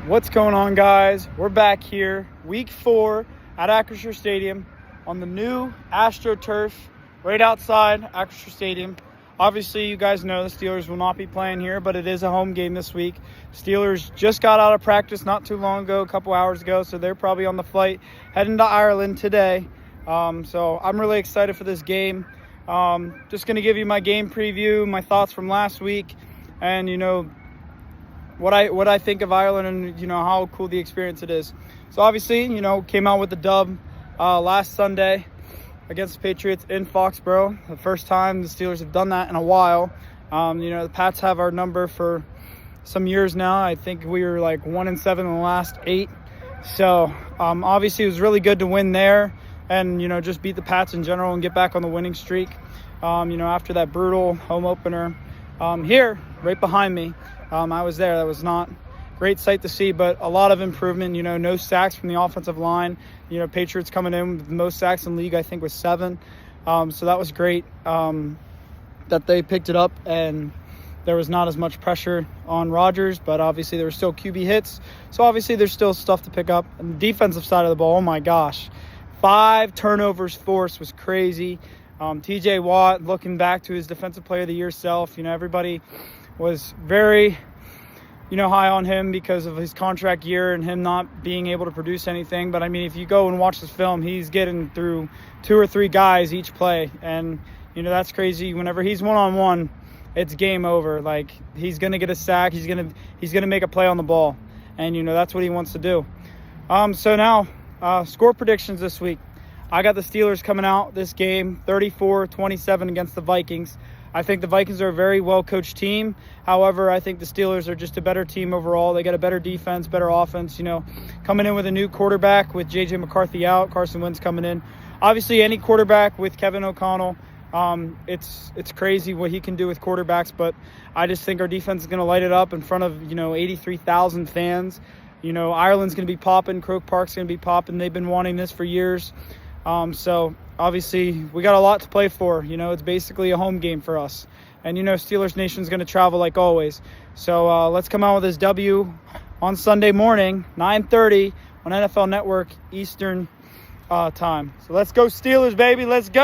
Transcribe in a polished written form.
What's going on, guys? We're back here, week 4 at Acrisure Stadium on the new AstroTurf right outside Acrisure Stadium. Obviously, you guys know the Steelers will not be playing here, but it is a home game this week. Steelers just got out of practice not too long ago, a couple hours ago, so they're probably on the flight heading to Ireland today. So I'm really excited for this game. Just going to give you my game preview, my thoughts from last week, and, what I think of Ireland and, how cool the experience it is. So obviously, came out with the dub last Sunday against the Patriots in Foxborough. The first time the Steelers have done that in a while. The Pats have our number for some years now. I think we were like 1-7 in the last 8. So obviously it was really good to win there and, just beat the Pats in general and get back on the winning streak. After that brutal home opener here, right behind me. I was there. That was not a great sight to see, but a lot of improvement. No sacks from the offensive line. Patriots coming in with the most sacks in the league, I think, was 7. So that was great that they picked it up, and there was not as much pressure on Rodgers, but obviously there were still QB hits. So obviously there's still stuff to pick up. And the defensive side of the ball, oh my gosh, 5 turnovers forced was crazy. TJ Watt, looking back to his Defensive Player of the Year self, everybody was very, high on him because of his contract year and him not being able to produce anything. But, if you go and watch this film, he's getting through 2 or 3 guys each play. And, that's crazy. Whenever he's one-on-one, it's game over. Like, he's going to get a sack. He's going to make a play on the ball. And, that's what he wants to do. So now, score predictions this week. I got the Steelers coming out this game 34-27 against the Vikings. I think the Vikings are a very well-coached team. However, I think the Steelers are just a better team overall. They got a better defense, better offense. Coming in with a new quarterback with J.J. McCarthy out, Carson Wentz coming in. Obviously, any quarterback with Kevin O'Connell, it's crazy what he can do with quarterbacks. But I just think our defense is going to light it up in front of 83,000 fans. Ireland's going to be popping. Croke Park's going to be popping. They've been wanting this for years. So obviously we got a lot to play for. It's basically a home game for us. And, Steelers Nation's going to travel like always. So let's come out with this W on Sunday morning, 9:30 on NFL Network Eastern time. So let's go Steelers, baby. Let's go.